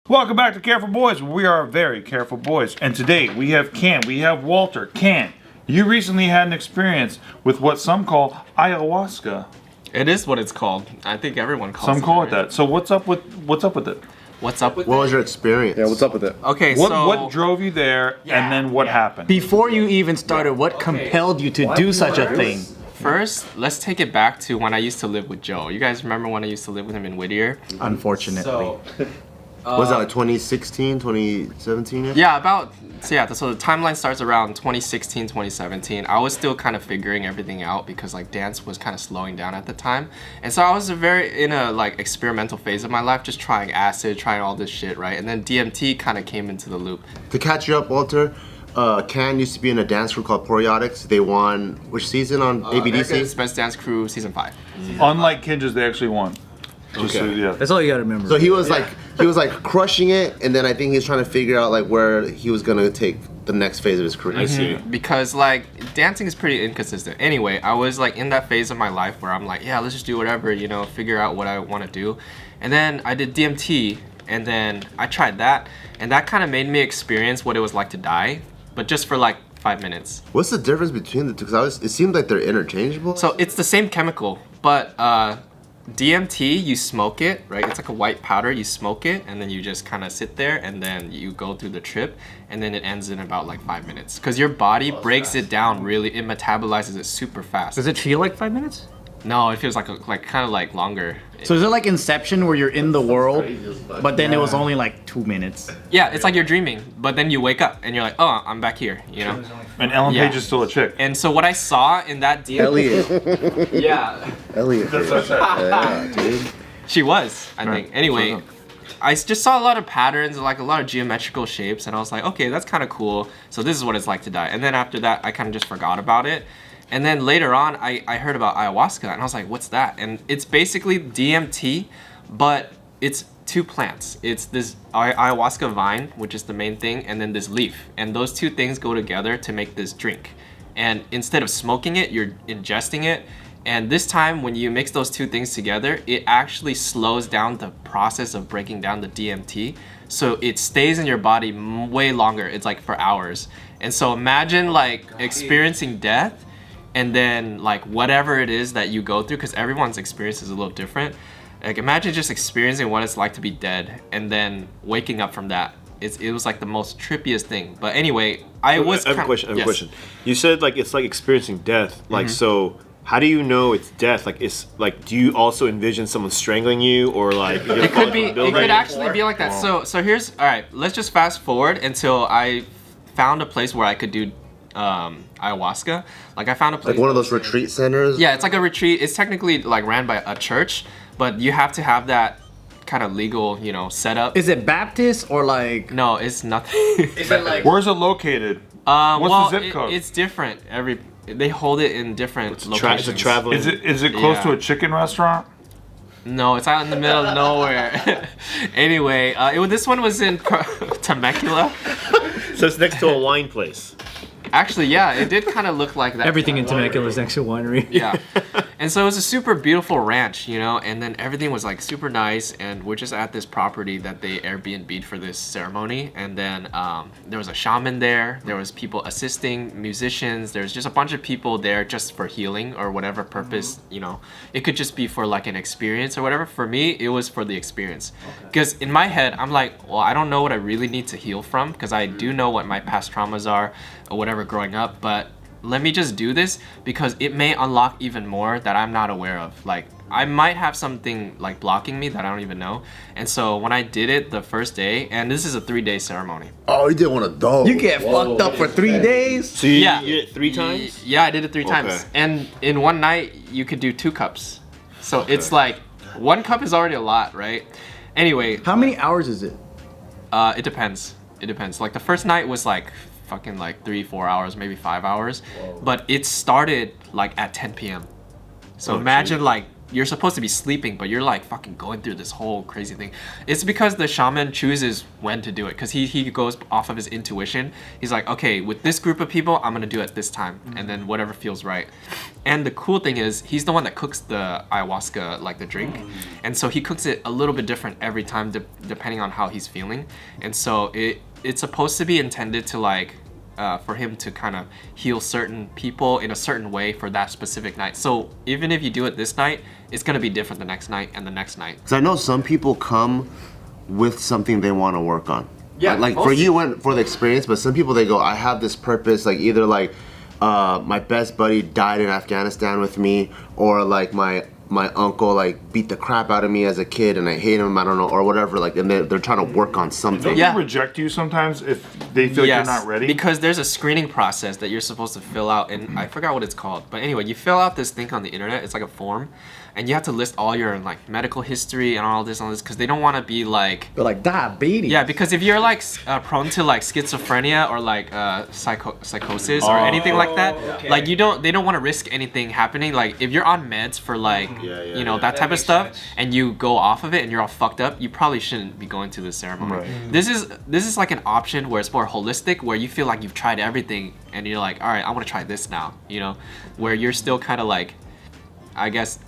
Welcome back to Careful Boys. We are very careful boys. And today we have Can, we have Walter. Can, you recently had an experience with what some call ayahuasca. It is what it's called. I think everyone calls it. Some call it that. So what's up with it? What's up with What was your experience? Yeah, what's up with it? Okay, What drove you there, and then what happened? Before you even started, what compelled you to do such a thing? First, let's take it back to when I used to live with Joe. You guys remember when I used to live with him in Whittier? Unfortunately. Was that like 2016, 2017? So the timeline starts around 2016, 2017. I was still kind of figuring everything out because like dance was kind of slowing down at the time. And so I was in a like experimental phase of my life, just trying acid, trying all this shit, right? And then DMT kind of came into the loop. To catch you up, Walter, Can used to be in a dance crew called Poriotics. They won which season on ABDC? America's Best Dance Crew season 5. Unlike Kinjas, they actually won. That's all you gotta remember. So he was like crushing it, and then I think he's trying to figure out like where he was gonna take the next phase of his career. I see. Because like dancing is pretty inconsistent. Anyway, I was like in that phase of my life where I'm like, yeah, let's just do whatever, you know, figure out what I want to do. And then I did DMT, and then I tried that, and that kind of made me experience what it was like to die, but just for like 5 minutes. What's the difference between the two? Because it seemed like they're interchangeable. So it's the same chemical, but DMT, you smoke it, right? It's like a white powder, you smoke it, and then you just kind of sit there, and then you go through the trip, and then it ends in about like 5 minutes. Because your body breaks it down really, it metabolizes it super fast. Does it feel like 5 minutes? No, it feels like kind of like longer. So is it like Inception where you're in the world, but then it was only like 2 minutes? Yeah, it's like you're dreaming, but then you wake up and you're like, oh, I'm back here, you know? And Ellen Yeah. Page is still a chick. And so what I saw in that DMT... Elliot. Yeah. Elliot. Yeah, dude. She was, I think. Anyway, I just saw a lot of patterns, like a lot of geometrical shapes, and I was like, okay, that's kind of cool. So this is what it's like to die. And then after that, I kind of just forgot about it. And then later on, I heard about ayahuasca, and I was like, what's that? And it's basically DMT, but it's 2 plants. It's this ayahuasca vine, which is the main thing, and then this leaf. And those 2 things go together to make this drink. And instead of smoking it, you're ingesting it. And this time, when you mix those 2 things together, it actually slows down the process of breaking down the DMT. So it stays in your body way longer. It's like for hours. And so imagine like experiencing death, and then like whatever it is that you go through, because everyone's experience is a little different. Like imagine just experiencing what it's like to be dead, and then waking up from that. It was like the most trippiest thing. But anyway, I have a question. You said like it's like experiencing death. Like so, how do you know it's death? Like it's like, do you also envision someone strangling you, or like it could be? It could actually be like that. So here's all right. Let's just fast forward until I found a place where I could do ayahuasca. Like I found a place like one of those retreat centers. Yeah, it's like a retreat. It's technically like ran by a church, but you have to have that kind of legal, you know, setup. Is it Baptist or like? No, it's nothing. Is it like? Where's it located? What's the zip code? It's different. They hold it in different locations. It's a traveling. Is it close to a chicken restaurant? No, it's out in the middle of nowhere. Anyway, this one was in Temecula. So it's next to a wine place. Actually, yeah, it did kind of look like that. Everything in Temecula is next to a winery. Yeah. And so it was a super beautiful ranch, you know, and then everything was like super nice, and we're just at this property that they Airbnb'd for this ceremony, and then there was a shaman there, there was people assisting, musicians, there's just a bunch of people there just for healing or whatever purpose, you know. It could just be for like an experience or whatever. For me, it was for the experience. Because in my head, I'm like, well, I don't know what I really need to heal from, because I do know what my past traumas are or whatever growing up, but let me just do this because it may unlock even more that I'm not aware of. Like I might have something like blocking me that I don't even know. And so when I did it the first day, and this is a 3-day ceremony. Oh, you did one of those. You get fucked up for 3 days. So you did it 3 times? Yeah, I did it 3 times. And in one night you could do 2 cups. So it's like 1 cup is already a lot, right? Anyway. How many hours is it? It depends. Like the first night was like fucking like 3-4 hours, maybe 5 hours. Whoa. But it started like at 10 p.m. So imagine like you're supposed to be sleeping, but you're like fucking going through this whole crazy thing. It's because the shaman chooses when to do it, because he goes off of his intuition. He's like, okay, with this group of people, I'm gonna do it this time, and then whatever feels right. And the cool thing is, he's the one that cooks the ayahuasca, like the drink, and so he cooks it a little bit different every time, depending on how he's feeling. And so it's supposed to be intended to like for him to kind of heal certain people in a certain way for that specific night. So even if you do it this night, it's gonna be different the next night and the next night. Because I know some people come with something they want to work on. Yeah, Like for you went for the experience, but some people they go, I have this purpose, like either like my best buddy died in Afghanistan with me, or like my uncle like beat the crap out of me as a kid and I hate him, I don't know, or whatever, like, and they're trying to work on something. Don't Yeah. they reject you sometimes if they feel like you're not ready? Because there's a screening process that you're supposed to fill out, and I forgot what it's called. But anyway, you fill out this thing on the internet. It's like a form, and you have to list all your like medical history and all this, because they don't want to be like. They're like diabetes. Yeah, because if you're like prone to like schizophrenia or like psychosis or anything like that, like they don't want to risk anything happening. Like if you're on meds for like that type of stuff, and you go off of it and you're all fucked up, you probably shouldn't be going to this ceremony. Right. This is like an option where it's more holistic, where you feel like you've tried everything and you're like, all right, I want to try this now. Where you're still kind of like, I guess,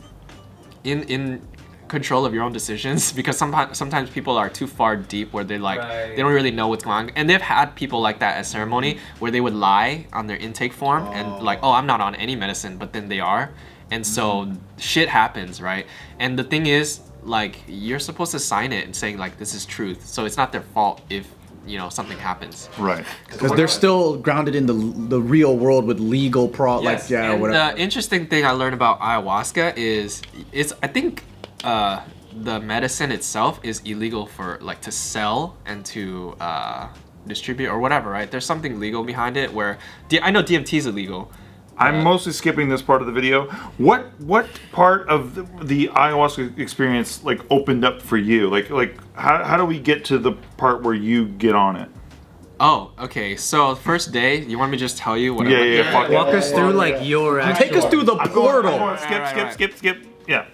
in control of your own decisions, because sometimes people are too far deep where they're like they don't really know what's going on, and they've had people like that at ceremony where they would lie on their intake form and like, oh, I'm not on any medicine, but then they are, and so shit happens, right? And the thing is, like, you're supposed to sign it and saying like this is truth, so it's not their fault if something happens. Right. Because they're still grounded in the real world with legal And whatever. the interesting thing I learned about ayahuasca is I think the medicine itself is illegal for like to sell and to distribute or whatever, right? There's something legal behind it where I know DMT is illegal. I'm mostly skipping this part of the video. What part of the ayahuasca experience like opened up for you? Like how do we get to the part where you get on it? Oh, okay. So first day, you want me to just tell you what? Yeah. Fuck Walk it. us through like your actual... Take us through the portal. Go on, skip. Yeah.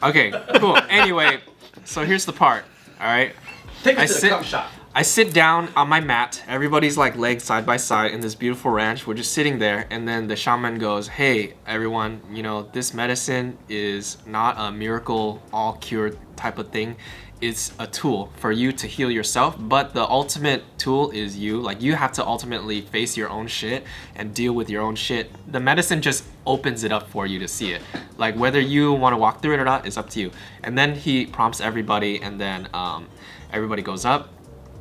Okay, cool. Anyway, so here's the part. All right. Take us to the cup shop. I sit down on my mat. Everybody's like laying side by side in this beautiful ranch. We're just sitting there, and then the shaman goes, "Hey, everyone, this medicine is not a miracle, all cured type of thing. It's a tool for you to heal yourself, but the ultimate tool is you. Like, you have to ultimately face your own shit and deal with your own shit. The medicine just opens it up for you to see it. Like, whether you want to walk through it or not is up to you." And then he prompts everybody, and then everybody goes up,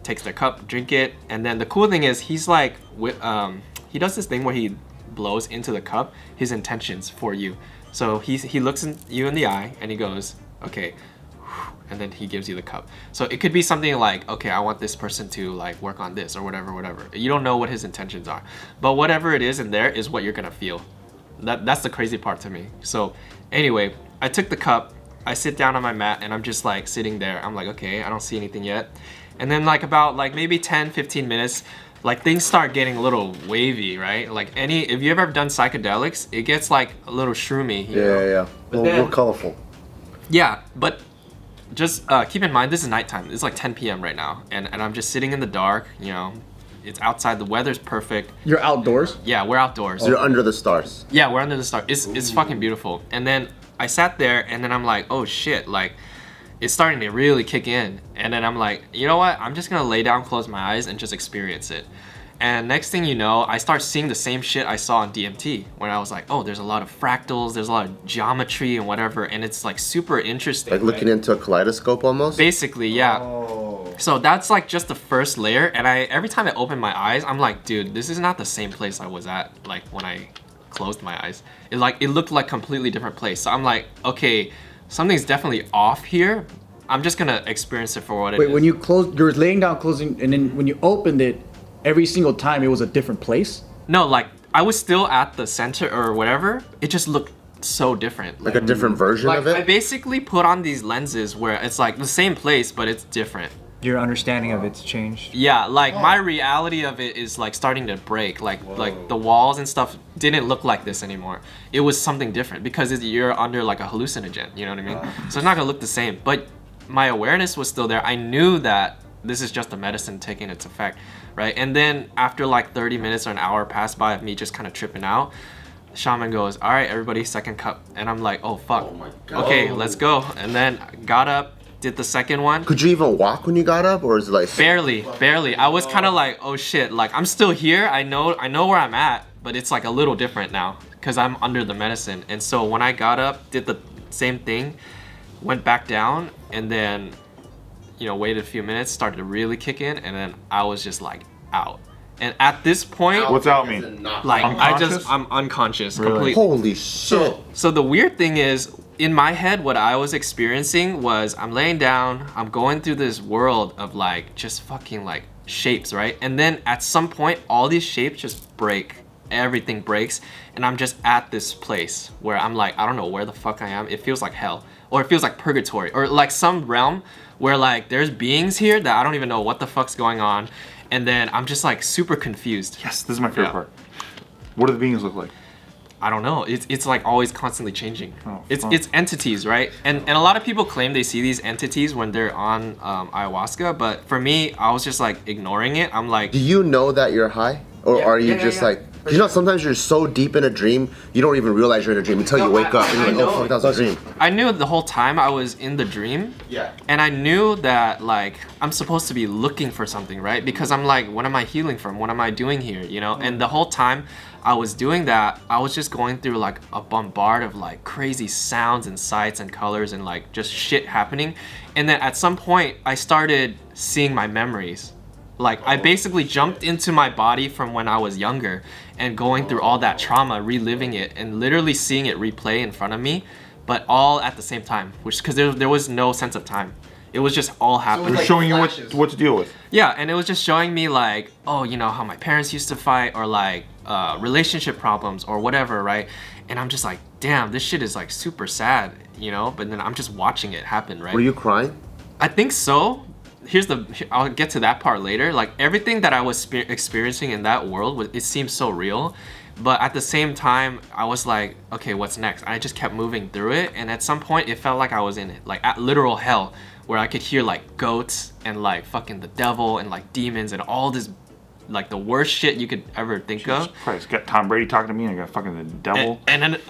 takes their cup, drink it, and then the cool thing is he's like, he does this thing where he blows into the cup his intentions for you. So he looks you in the eye and he goes, okay, and then he gives you the cup. So it could be something like, okay, I want this person to like work on this or whatever. You don't know what his intentions are, but whatever it is in there is what you're gonna feel. That's the crazy part to me. So anyway, I took the cup, I sit down on my mat, and I'm just like sitting there. I'm like, okay, I don't see anything yet. And then like about like maybe 10-15 minutes, like things start getting a little wavy, right? Like if you ever done psychedelics, it gets like a little shroomy. You know? Yeah. But then- More colorful. Yeah, but just keep in mind, this is nighttime. It's like 10 p.m. right now, and I'm just sitting in the dark. It's outside. The weather's perfect. You're outdoors. Yeah, we're outdoors. So you're under the stars. Yeah, we're under the stars. It's fucking beautiful. And then I sat there, and then I'm like, oh shit, like it's starting to really kick in. And then I'm like, you know what? I'm just gonna lay down, close my eyes, and just experience it. And next thing you know, I start seeing the same shit I saw on DMT, when I was like, oh, there's a lot of fractals, there's a lot of geometry and whatever, and it's like super interesting. Like looking into a kaleidoscope almost. Basically, yeah. So that's like just the first layer, and every time I open my eyes, I'm like, dude, this is not the same place I was at like when I closed my eyes. It looked like completely different place. So I'm like, okay, something's definitely off here. I'm just gonna experience it for what it is. Wait, when you closed, you were laying down, closing, and then when you opened it, every single time it was a different place? No, like I was still at the center or whatever. It just looked so different. Like a different version Like of it. I basically put on these lenses where it's like the same place, but it's different. Your understanding of it's changed. Yeah, like my reality of it is like starting to break. Like the walls and stuff didn't look like this anymore. It was something different because you're under like a hallucinogen. You know what I mean? So it's not gonna look the same. But my awareness was still there. I knew that this is just the medicine taking its effect, right? And then after like 30 minutes or an hour passed by of me just kind of tripping out, the shaman goes, "All right, everybody, second cup." And I'm like, "Oh fuck, okay, let's go." And then got up. Did the second one. Could you even walk when you got up, or is it like barely? I was kind of like, oh shit, like I'm still here. I know where I'm at, but it's like a little different now because I'm under the medicine. And so when I got up, did the same thing, went back down, and then, you know, waited a few minutes, started to really kick in, and then I was just like out. And at this point, What's out mean? like Unconscious? I'm unconscious Really? completely. holy shit? So the weird thing is, in my head, what I was experiencing was I'm laying down, I'm going through this world of like just fucking like shapes, right? And then at some point, all these shapes just break. Everything breaks, and I'm just at this place where I'm like, I don't know where the fuck I am. It feels like hell, or it feels like purgatory, or like some realm where like there's beings here that I don't even know what the fuck's going on. And then I'm just like super confused. Yes, this is my favorite part. What do the beings look like? I don't know. It's like always constantly changing. Oh, it's entities, right? And a lot of people claim they see these entities when they're on ayahuasca, but for me, I was just like ignoring it. I'm like, Do you know that you're high, or are you just like? You know, sometimes you're so deep in a dream, you don't even realize you're in a dream until you wake up and you're like, oh fuck, that was a dream. I knew the whole time I was in the dream. Yeah. And I knew that like I'm supposed to be looking for something, right? Because I'm like, what am I healing from? What am I doing here? You know? And the whole time I was doing that, I was just going through like a bombard of like crazy sounds and sights and colors and like just shit happening. And then at some point I started seeing my memories. Like I basically jumped into my body from when I was younger and going through all that trauma, reliving it, and literally seeing it replay in front of me, but all at the same time, which because there was no sense of time. It was just all happening. It was showing you what to deal with. Yeah, and it was just showing me like, oh, you know, how my parents used to fight, or like relationship problems or whatever, right? And I'm just like, damn, this shit is like super sad, you know? But then I'm just watching it happen, right? Were you crying? I think so. I'll get to that part later. Like everything that I was experiencing in that world, it seemed so real. But at the same time, I was like, okay, what's next? I just kept moving through it. And at some point, it felt like I was in it, like at literal hell, where I could hear like goats and like fucking the devil and like demons and all this, like the worst shit you could ever think Jesus of. Christ, got Tom Brady talking to me, and I got fucking the devil. And then,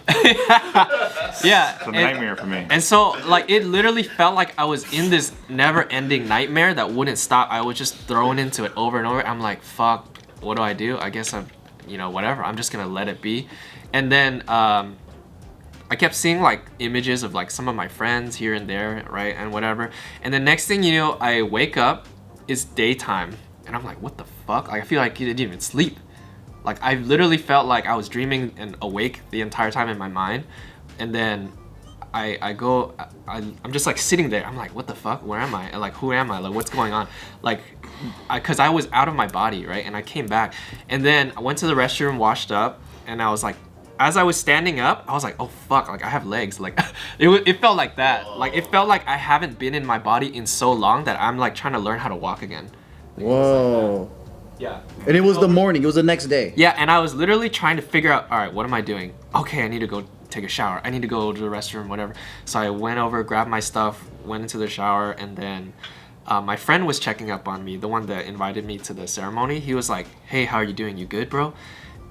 yeah. It's a nightmare for me. And so, like, it literally felt like I was in this never-ending nightmare that wouldn't stop. I was just thrown into it over and over. I'm like, fuck, what do I do? I guess I'm, you know, whatever. I'm just gonna let it be. And then I kept seeing like images of like some of my friends here and there, right, and whatever. And the next thing you know, I wake up, it's daytime, and I'm like, what the fuck? Like, I feel like I didn't even sleep. Like, I literally felt like I was dreaming and awake the entire time in my mind. And then I'm just like sitting there. I'm like, what the fuck? Where am I? And like, who am I? Like, what's going on? Like, cause I was out of my body, right? And I came back, and then I went to the restroom, washed up, and I was like, as I was standing up, I was like, oh fuck, like I have legs. Like, it felt like that. Like, it felt like I haven't been in my body in so long that I'm like trying to learn how to walk again. Whoa. Yeah. And it was the morning. It was the next day. Yeah, and I was literally trying to figure out, all right, what am I doing? Okay, I need to go take a shower. I need to go to the restroom, whatever. So I went over, grabbed my stuff, went into the shower, and then my friend was checking up on me, the one that invited me to the ceremony. He was like, hey, how are you doing? You good, bro?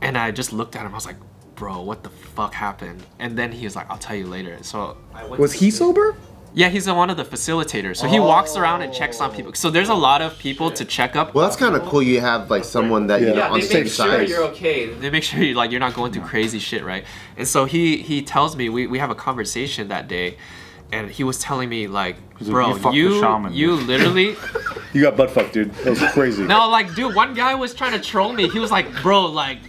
And I just looked at him. I was like, bro, what the fuck happened? And then he was like, I'll tell you later. So I went Was he sober? Yeah, he's one of the facilitators. So he walks around and checks on people. So there's a lot of people to check up. Well, that's kind of cool. You have like someone that you know on they same make sure side. you're okay. They make sure you're not going through crazy shit, right? And so he tells me, we have a conversation that day, and he was telling me like, bro, you literally You got butt fucked, dude. That was crazy. no, like, dude, one guy was trying to troll me. He was like, bro, like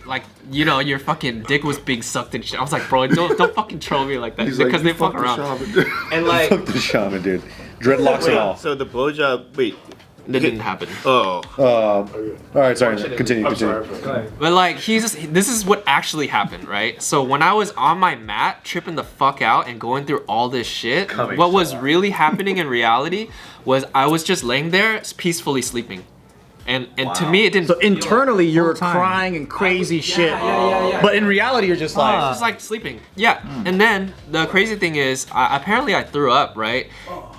you know, your fucking dick was being sucked and shit. I was like, bro, don't fucking troll me like that, because they fuck around. And like, Fuck the shaman, dude. Dreadlocks and all. So the blowjob, wait, That didn't happen. Oh. All right, sorry. Continue. But like this is what actually happened, right? So when I was on my mat tripping the fuck out and going through all this shit, what was really happening in reality was I was just laying there peacefully sleeping. And to me it didn't. So internally you're time. crying and crazy shit. But in reality you're just like just like sleeping. Yeah. And then the crazy thing is apparently I threw up, right?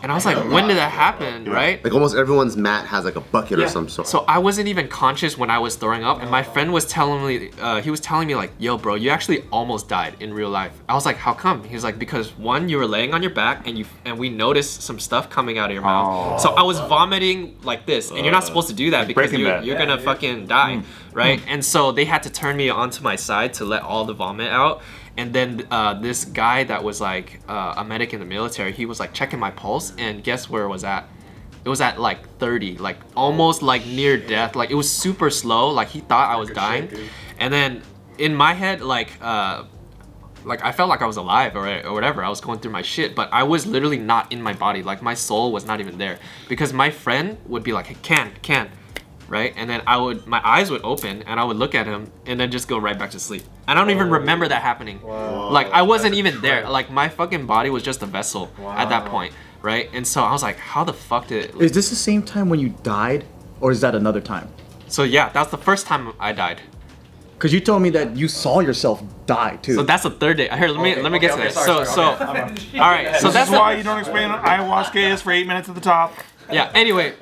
And I was like, when did that happen, right? Like almost everyone's mat has like a bucket or some sort. So I wasn't even conscious when I was throwing up, and my friend was telling me, like, yo, bro, you actually almost died in real life. I was like, how come? He was like, because one, you were laying on your back, and we noticed some stuff coming out of your mouth. So I was vomiting like this, and you're not supposed to do that because you're gonna fucking die, right? And so they had to turn me onto my side to let all the vomit out. And then this guy that was like a medic in the military, he was like checking my pulse, and guess where it was at? It was at like 30, like almost like near death. Like it was super slow. Like he thought I was dying. And then in my head, like I felt like I was alive or whatever. I was going through my shit, but I was literally not in my body. Like my soul was not even there, because my friend would be like, hey, can. Right? And then my eyes would open and I would look at him and then just go right back to sleep. I don't even remember that happening. Like I wasn't even there. Like my fucking body was just a vessel at that point, right? And so I was like, how the fuck did it? Is this the same time when you died, or is that another time? So yeah, that was the first time I died. Because you told me that you saw yourself die too. So that's the third day. Here, let me get to this. So all right. So That's why you don't explain what ayahuasca is for 8 minutes at the top. Yeah, anyway,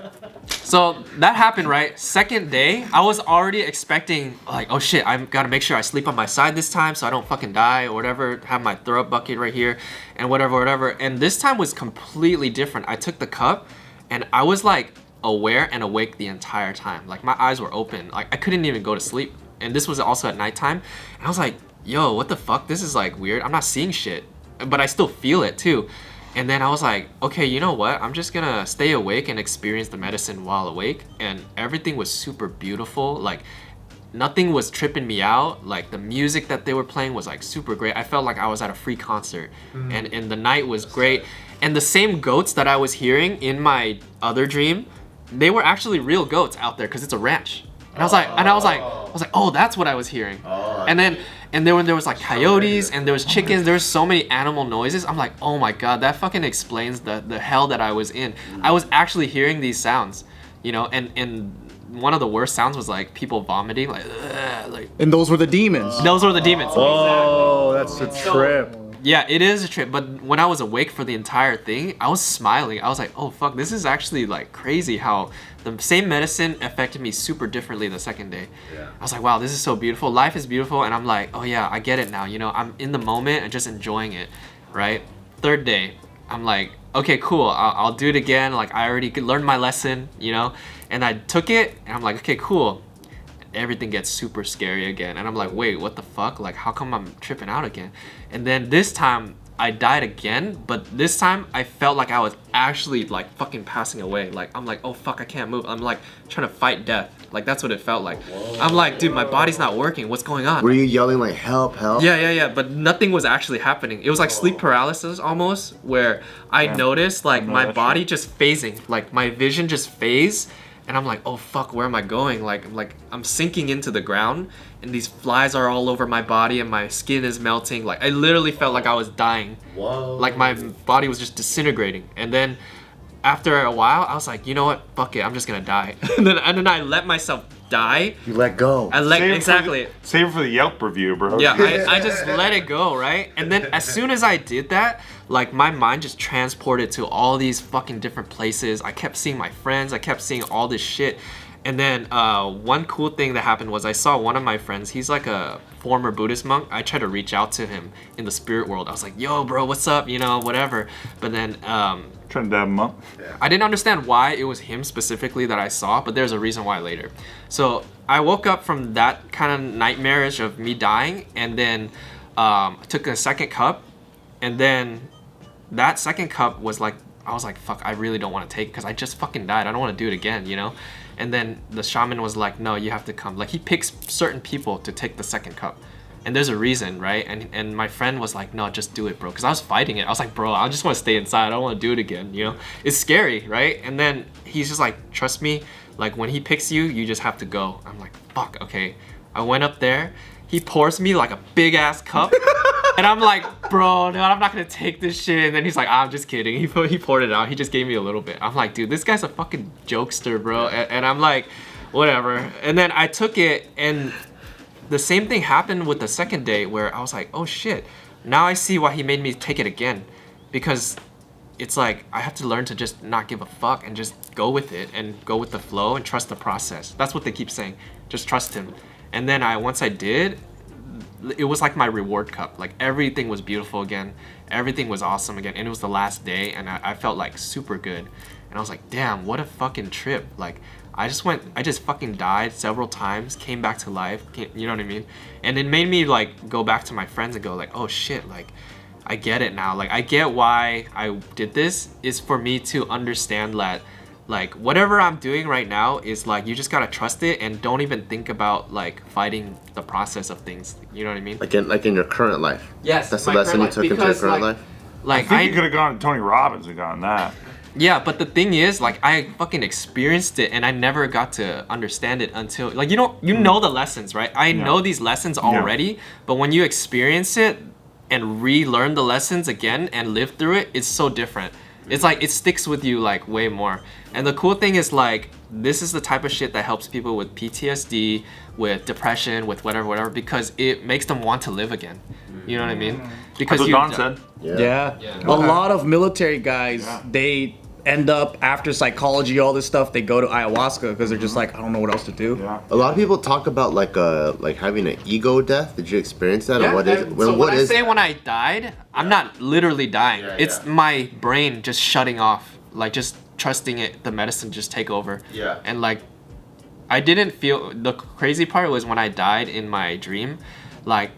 so that happened, right? Second day, I was already expecting, like, oh shit, I gotta make sure I sleep on my side this time so I don't fucking die or whatever, have my throw up bucket right here and whatever. And this time was completely different. I took the cup and I was like aware and awake the entire time. Like my eyes were open. Like I couldn't even go to sleep. And this was also at nighttime. And I was like, yo, what the fuck? This is like weird. I'm not seeing shit, but I still feel it too. And then I was like, okay, you know what? I'm just gonna stay awake and experience the medicine while awake. And everything was super beautiful. Like nothing was tripping me out. Like the music that they were playing was like super great. I felt like I was at a free concert. And the night was great. And the same goats that I was hearing in my other dream, they were actually real goats out there because it's a ranch. And I was like, oh, that's what I was hearing. And then there was like coyotes and there was chickens. There was so many animal noises. I'm like, oh my god, that fucking explains the hell that I was in. I was actually hearing these sounds, you know. And one of the worst sounds was like people vomiting, like. And those were the demons. Those were the demons. Oh, that's a trip. Yeah, it is a trip, but when I was awake for the entire thing, I was smiling. I was like, oh fuck, this is actually like crazy how the same medicine affected me super differently the second day. I was like, wow, this is so beautiful. Life is beautiful. And I'm like, oh yeah, I get it now. You know, I'm in the moment and just enjoying it, right? Third day, I'm like, okay, cool. I'll do it again. Like I already learned my lesson, you know? And I took it and I'm like, okay, cool. Everything gets super scary again. And I'm like, wait, what the fuck? Like, how come I'm tripping out again? And then this time I died again, but this time I felt like I was actually like fucking passing away. Like, I'm like, oh fuck, I can't move. I'm like trying to fight death. Like, that's what it felt like. I'm like, dude, my body's not working. What's going on? Were you yelling like, help, help? Yeah, but nothing was actually happening. It was like sleep paralysis almost, where I noticed like my body just phasing, like my vision just phased. And I'm like, oh fuck, where am I going? Like I'm sinking into the ground and these flies are all over my body and my skin is melting. Like I literally felt like I was dying. Whoa. Like my body was just disintegrating. And then after a while, I was like, you know what? Fuck it, I'm just gonna die. and then I let myself die. You let go. Save it for the Yelp review, bro. Yeah, I just let it go, right? And then as soon as I did that, like my mind just transported to all these fucking different places. I kept seeing my friends. I kept seeing all this shit. And then one cool thing that happened was I saw one of my friends. He's like a former Buddhist monk. I tried to reach out to him in the spirit world. I was like, yo, bro, what's up? You know, whatever. But then trying to dab him up. I didn't understand why it was him specifically that I saw, but there's a reason why later. So I woke up from that kind of nightmarish of me dying, and then I took a second cup, and then that second cup was like, I was like, fuck, I really don't want to take it because I just fucking died. I don't want to do it again, you know? And then the shaman was like, no, you have to come. Like he picks certain people to take the second cup, and there's a reason, right? And my friend was like, no, just do it, bro, because I was fighting it. I was like, bro, I just want to stay inside. I don't want to do it again, you know? It's scary, right? And then he's just like, trust me, like when he picks you, you just have to go. I'm like, fuck, okay. I went up there. He pours me like a big ass cup. And I'm like, bro, no, I'm not gonna take this shit. And then he's like, I'm just kidding. He poured it out. He just gave me a little bit. I'm like, dude, this guy's a fucking jokester, bro. And I'm like, whatever. And then I took it, and the same thing happened with the second day where I was like, oh shit. Now I see why he made me take it again. Because it's like, I have to learn to just not give a fuck and just go with it and go with the flow and trust the process. That's what they keep saying. Just trust him. And then once I did, it was like my reward cup. Like everything was beautiful again. Everything was awesome again. And it was the last day, and I felt like super good. And I was like, damn, what a fucking trip. Like I just fucking died several times, came back to life, you know what I mean? And it made me like go back to my friends and go like, oh shit, like I get it now. Like I get why I did this is for me to understand that like whatever I'm doing right now is like you just gotta trust it and don't even think about like fighting the process of things. You know what I mean? Like in your current life. Yes. That's the lesson you took into your current life. I think you could have gone to Tony Robbins and gotten that. Yeah, but the thing is, like, I fucking experienced it, and I never got to understand it until, like, you know the lessons, right? I know these lessons already, but when you experience it and relearn the lessons again and live through it, it's so different. It's like it sticks with you like way more. And the cool thing is like this is the type of shit that helps people with PTSD, with depression, with whatever, because it makes them want to live again. You know what I mean? Because That's what Don said. Yeah. A lot of military guys, they end up after psychology, all this stuff, they go to ayahuasca because they're just like, I don't know what else to do. Yeah. A lot of people talk about like having an ego death. Did you experience that? Yeah. Or what is it? So when I say when I died, I'm not literally dying. It's my brain just shutting off, like just trusting it, the medicine just take over. Yeah. And like, I didn't feel, the crazy part was when I died in my dream, like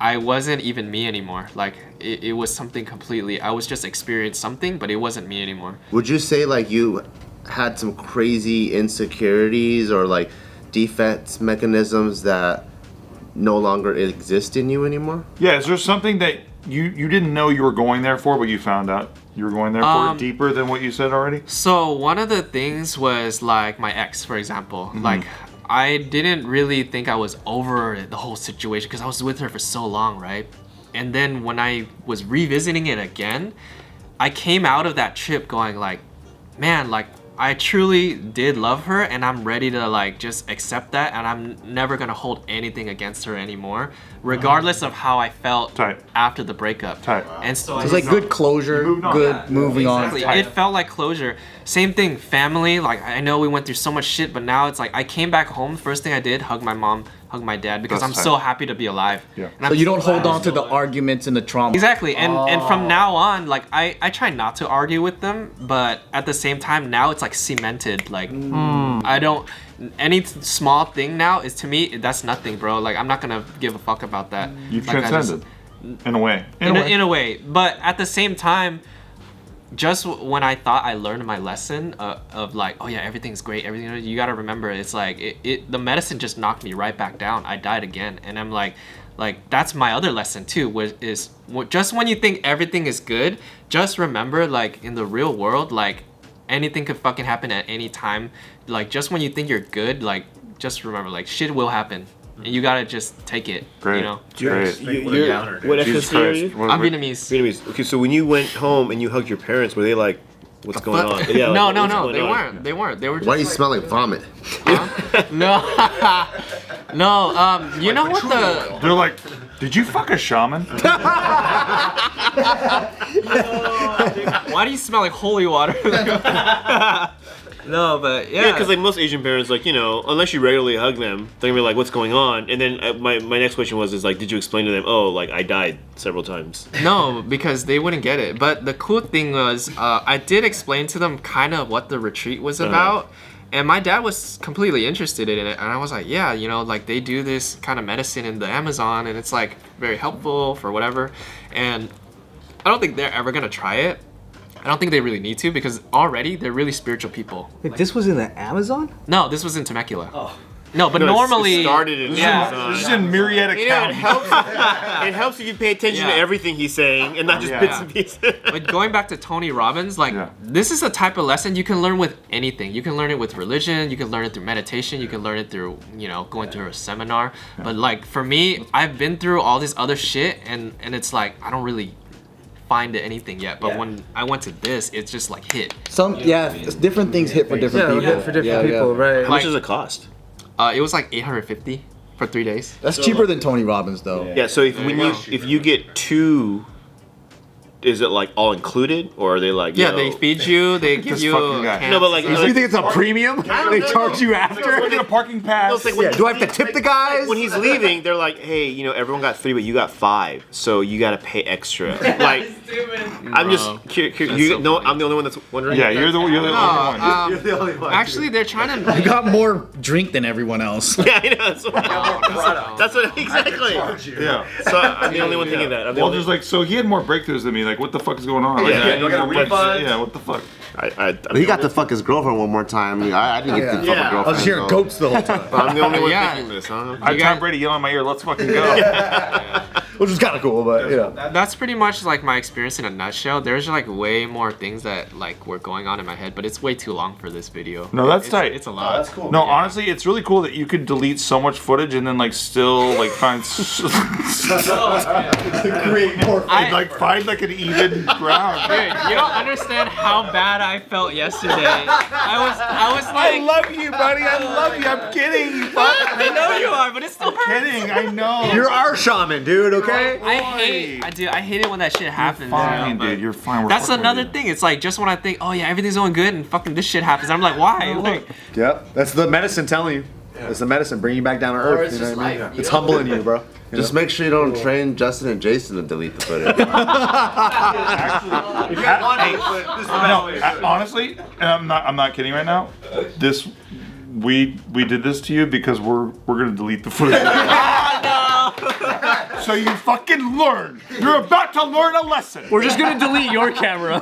I wasn't even me anymore. Like it was something completely, I was just experiencing something, but it wasn't me anymore. Would you say like you had some crazy insecurities or like defense mechanisms that no longer exist in you anymore? Yeah, is there something that you didn't know you were going there for, but you found out you were going there for deeper than what you said already? So one of the things was like my ex, for example. Like I didn't really think I was over the whole situation because I was with her for so long, right? And then when I was revisiting it again, I came out of that trip going like, man, like I truly did love her and I'm ready to like just accept that, and I'm never gonna hold anything against her anymore, regardless of how I felt after the breakup. And so it's like good closure, good moving on. Exactly. It felt like closure. Same thing, family. Like I know we went through so much shit, but now it's like I came back home. First thing I did, hug my mom, hug my dad, because I'm so happy to be alive. Yeah. And So you don't hold on to the arguments and the trauma. Exactly. And from now on, like I try not to argue with them, but at the same time now it's like cemented. Like I don't, any small thing now is, to me, that's nothing, bro. Like I'm not gonna give a fuck about that. You've like, transcended in a way. In a way. But at the same time, just when I thought I learned my lesson of like, oh yeah, everything's great, everything, you gotta remember, it's like the medicine just knocked me right back down. I died again, and I'm like that's my other lesson too, which is just when you think everything is good, just remember, like in the real world, like anything could fucking happen at any time. Like just when you think you're good, like just remember, like shit will happen. And you gotta just take it. Great. You know? Great. What ethnicity are you? I'm Vietnamese. Vietnamese. Okay, so when you went home and you hugged your parents, were they like, what's going on? Yeah, like, No, what's they going on? weren't. They weren't. They were just Why do you smell like vomit? No. No, you know what the... They're like, did you fuck a shaman? Why do you smell like holy water? No, but yeah. Yeah, because like most Asian parents, like, you know, unless you regularly hug them, they're gonna be like, what's going on? And then my next question is like, did you explain to them, oh, like I died several times? No, because they wouldn't get it. But the cool thing was, I did explain to them kind of what the retreat was about. And my dad was completely interested in it. And I was like, yeah, you know, like they do this kind of medicine in the Amazon, and it's like very helpful for whatever. And I don't think they're ever gonna try it. I don't think they really need to, because already they're really spiritual people. Wait, this was in the Amazon? No, this was in Temecula. Oh. No, but No, normally. it started in yeah. Amazon. This is in Marietta You know, County. it helps if you pay attention Yeah. to everything he's saying and not just Yeah. bits and pieces. But going back to Tony Robbins, like Yeah. this is the type of lesson you can learn with anything. You can learn it with religion, you can learn it through meditation, you can learn it through, you know, going through a seminar. But like for me, I've been through all this other shit and it's like I don't really find anything yet. But when I went to this, it's just like hit. Different things hit for different people. Yeah, for different people, right? How much does it cost? It was like 850 for 3 days. That's cheaper than Tony Robbins though. Yeah, so if you get two, is it like all included or are they like Yeah, they feed you, they give you fucking guy. No, but like, You think it's a premium? They charge you after? Get a parking pass. like when, Do I have to tip the guys? when he's leaving, they're like, hey, you know, everyone got 3, but you got 5, so you got to pay extra. Like, I'm just curious. You know, I'm the only one that's wondering. Yeah, you're the only one. Actually, they're trying to. You got more drink than everyone else. Yeah, I know. That's what exactly. Yeah. So I'm the only one thinking that. I'm the Well, only, just like, so he had more breakthroughs than me. Like, what the fuck is going on? Like, Yeah, I do I get a refund? Yeah, what the fuck? He got to fuck his girlfriend one more time. I didn't get to fuck Yeah. my girlfriend. I was hearing so- goats the whole time. I'm the only one Yeah. thinking this, huh? I have Tom Brady yelling in my ear, let's fucking go. Which was kind of cool, but you know. That's pretty much like my experience in a nutshell. There's like way more things that like were going on in my head, but it's way too long for this video. No, that's It's- tight. It's a lot. That's cool. No, honestly, it's really cool that you could delete so much footage and then like still like find Create more. like find like an even ground. Dude, you don't understand how bad I felt yesterday. I was like, love you, buddy. I love you. I'm kidding. You fuck. I know you are, but it's still hurts. Kidding. I know. You're our shaman, dude, okay? I hate it when that shit happens. fine, you know, but dude. You're fine. We're That's fucking another with you. thing. It's like just when I think, oh yeah, everything's going good, and fucking this shit happens. I'm like, why? Like, Yep. That's the medicine telling you. It's the medicine bringing you back down to earth. it's You know just what I mean? life, you It's know? humbling you, bro. Just make sure you don't train Justin and Jason to delete the footage. Honestly, and I'm not kidding right now. This we did this to you because we're gonna delete the footage. So you fucking learn. You're about to learn a lesson. We're just gonna delete your camera.